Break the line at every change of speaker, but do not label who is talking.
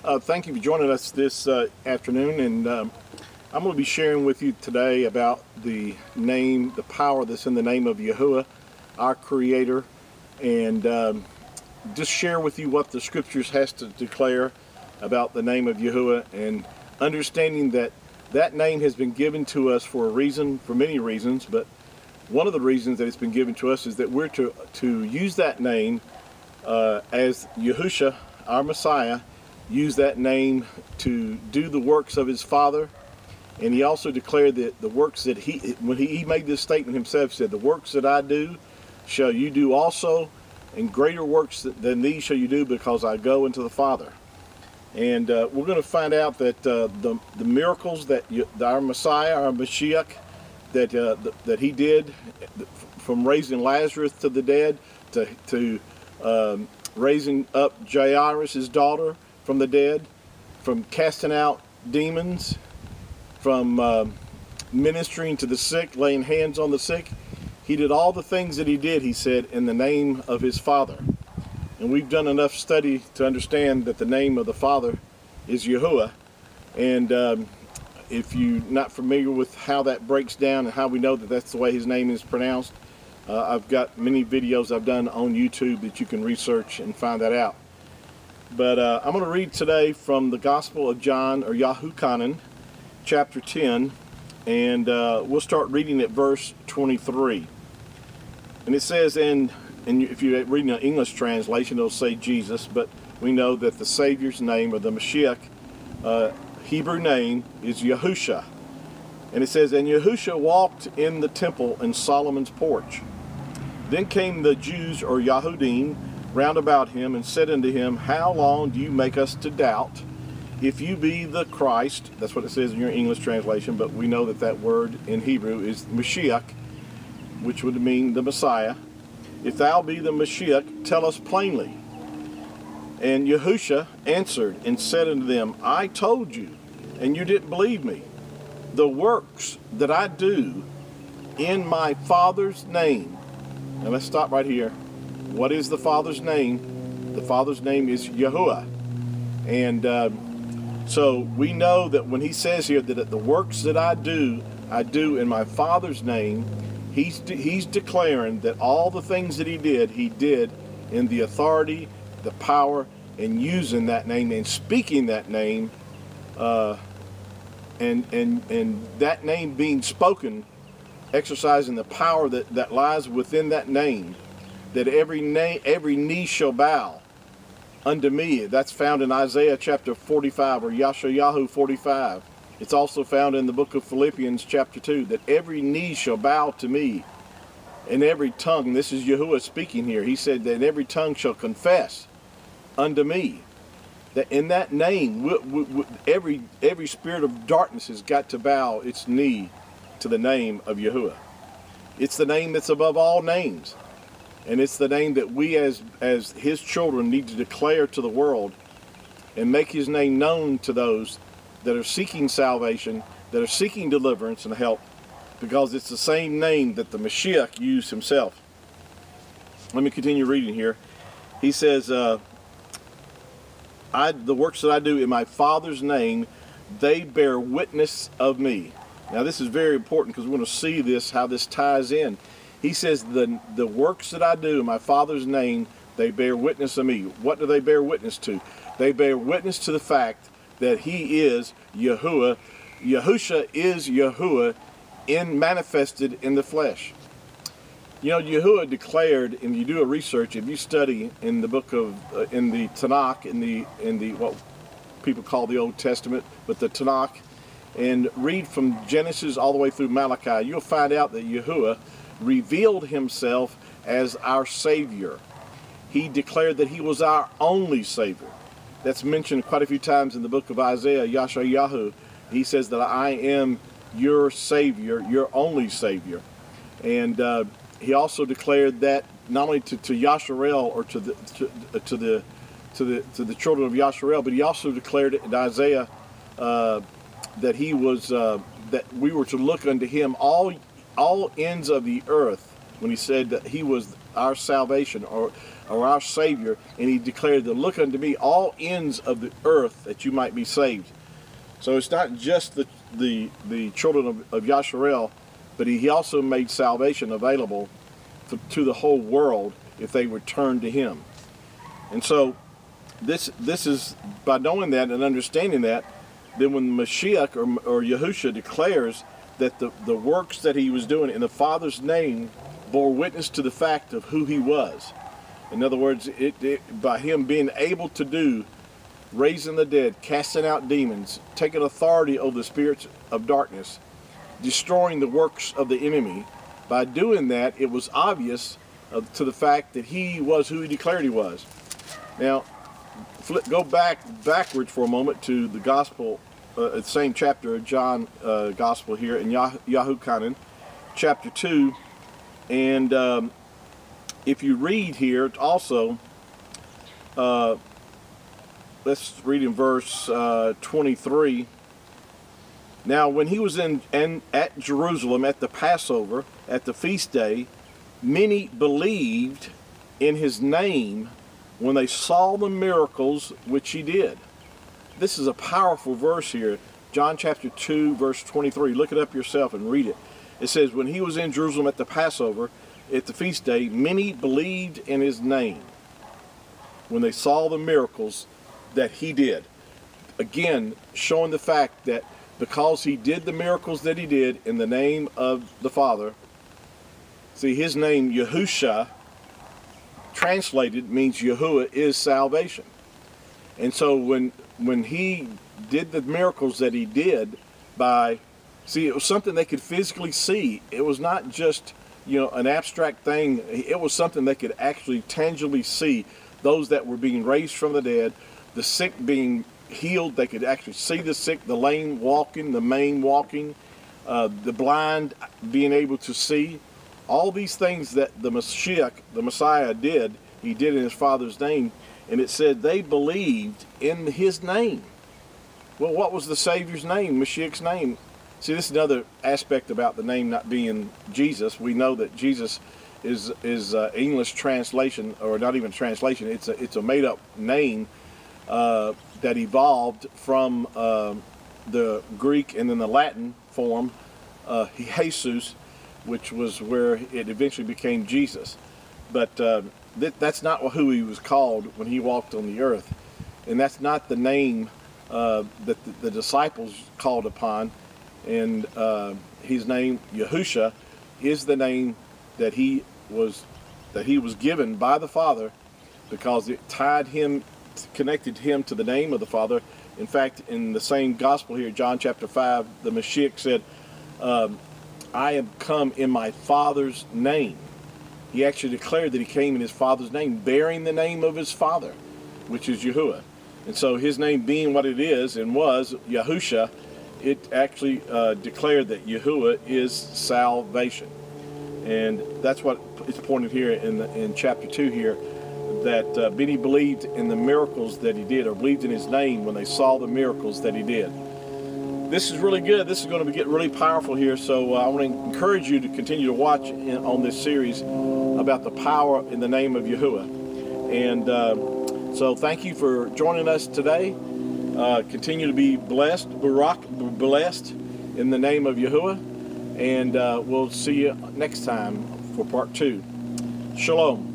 Thank you for joining us this afternoon, and I'm going to be sharing with you today about the name, the power that's in the name of Yahuwah, our Creator, and just share with you what the Scriptures has to declare about the name of Yahuwah, and understanding that that name has been given to us for a reason, for many reasons, but one of the reasons that it's been given to us is that we're to use that name as YAHUSHA, our Messiah, used that name to do the works of his Father. And he also declared that the works that when he made this statement himself, he said, "The works that I do shall you do also, and greater works than these shall you do, because I go into the Father." And we're going to find out that the miracles that our Messiah, our Mashiach, that he did, from raising Lazarus to the dead, to raising up Jairus' daughter from the dead, from casting out demons, from ministering to the sick, laying hands on the sick. He did all the things that he did, he said, in the name of his Father. And we've done enough study to understand that the name of the Father is Yahuwah. And if you're not familiar with how that breaks down and how we know that that's the way his name is pronounced, I've got many videos I've done on YouTube that you can research and find that out. But I'm going to read today from the Gospel of John, or YAHUKANAN, chapter 10, and we'll start reading at verse 23. And it says, and if you're reading an English translation, it'll say Jesus, but we know that the Savior's name, or the Mashiach, Hebrew name, is Yahusha. And it says, "And Yahusha walked in the temple in Solomon's porch. Then came the Jews, or Yahudim, round about him, and said unto him, How long do you make us to doubt? If you be the Christ," that's what it says in your English translation, but we know that that word in Hebrew is Mashiach, which would mean the Messiah. "If thou be the Mashiach, tell us plainly." And Yahusha answered and said unto them, "I told you, and you didn't believe me. The works that I do in my Father's name." Now let's stop right here. What is the Father's name? The Father's name is Yahuwah. And so we know that when he says here that the works that I do in my Father's name, he's declaring that all the things that he did in the authority, the power, and using that name and speaking that name, and that name being spoken, exercising the power that lies within that name, that every knee shall bow unto me. That's found in Isaiah chapter 45, or Yeshayahu 45. It's also found in the book of Philippians chapter 2, that every knee shall bow to me, and every tongue, this is Yahuwah speaking here, he said that every tongue shall confess unto me. That in that name, every spirit of darkness has got to bow its knee to the name of Yahuwah. It's the name that's above all names. And it's the name that we as his children need to declare to the world and make his name known to those that are seeking salvation, that are seeking deliverance and help, because it's the same name that the Mashiach used himself. Let me continue reading here. He says, the works that I do in my Father's name, they bear witness of me. Now this is very important, because we're going to see this, how this ties in. He says, the works that I do in my Father's name, they bear witness of me. What do they bear witness to? They bear witness to the fact that he is Yahuwah. Yahusha is Yahuwah manifested in the flesh. You know, Yahuwah declared, and you do a research, if you study in the book of, in the Tanakh, in the what people call the Old Testament, but the Tanakh, and read from Genesis all the way through Malachi, you'll find out that Yahuwah revealed himself as our Savior. He declared that he was our only Savior. That's mentioned quite a few times in the book of Isaiah, Yeshayahu. He says that I am your Savior, your only Savior. And he also declared that not only to Yasharel, or to the children of Yasharel, but he also declared it in Isaiah that he was that we were to look unto him all ends of the earth, when he said that he was our salvation, or or our Savior, and he declared to look unto me all ends of the earth that you might be saved. So it's not just the children of Yasharel, but he also made salvation available to the whole world if they would turn to him. And so this is, by knowing that and understanding that, then when Mashiach or Yahusha declares that the works that he was doing in the Father's name bore witness to the fact of who he was. In other words, by him being able to do raising the dead, casting out demons, taking authority over the spirits of darkness, destroying the works of the enemy, by doing that, it was obvious to the fact that he was who he declared he was. Now, go backwards for a moment to the gospel, the same chapter of John gospel here in YAHUAH, chapter 2. And if you read here also, let's read in verse 23. Now, when he was at Jerusalem at the Passover, at the feast day, many believed in his name when they saw the miracles which he did. This is a powerful verse here. John chapter 2, verse 23. Look it up yourself and read it. It says, when he was in Jerusalem at the Passover, at the feast day, many believed in his name when they saw the miracles that he did. Again, showing the fact that because he did the miracles that he did in the name of the Father. See, his name, Yahusha, translated means Yahuwah is salvation. And so when he did the miracles that he did see, it was something they could physically see. It was not just, an abstract thing. It was something they could actually tangibly see. Those that were being raised from the dead, the sick being healed, they could actually see the sick, the lame walking, the maimed walking, the blind being able to see. All these things that the Mashiach, the Messiah, did, he did in his Father's name. And it said they believed in his name. Well, what was the Savior's name, Mashiach's name? See, this is another aspect about the name not being Jesus. We know that Jesus is English translation, or not even translation. It's a made-up name that evolved from the Greek and then the Latin form, Jesus, which was where it eventually became Jesus. But that's not who he was called when he walked on the earth. And that's not the name that the disciples called upon. And his name, Yahusha, is the name that he was given by the Father, because it connected him to the name of the Father. In fact, in the same gospel here, John chapter 5, the Mashiach said, I am come in my Father's name. He actually declared that he came in his Father's name, bearing the name of his Father, which is Yahuwah. And so his name being what it is and was, Yahusha, it actually declared that Yahuwah is salvation. And that's what is pointed here in chapter 2 here, that many believed in the miracles that he did, or believed in his name when they saw the miracles that he did. This is really good. This is going to get really powerful here. So I want to encourage you to continue to watch on this series about the power in the name of Yahuwah. And so thank you for joining us today. Continue to be blessed, blessed in the name of Yahuwah. And we'll see you next time for part 2. Shalom.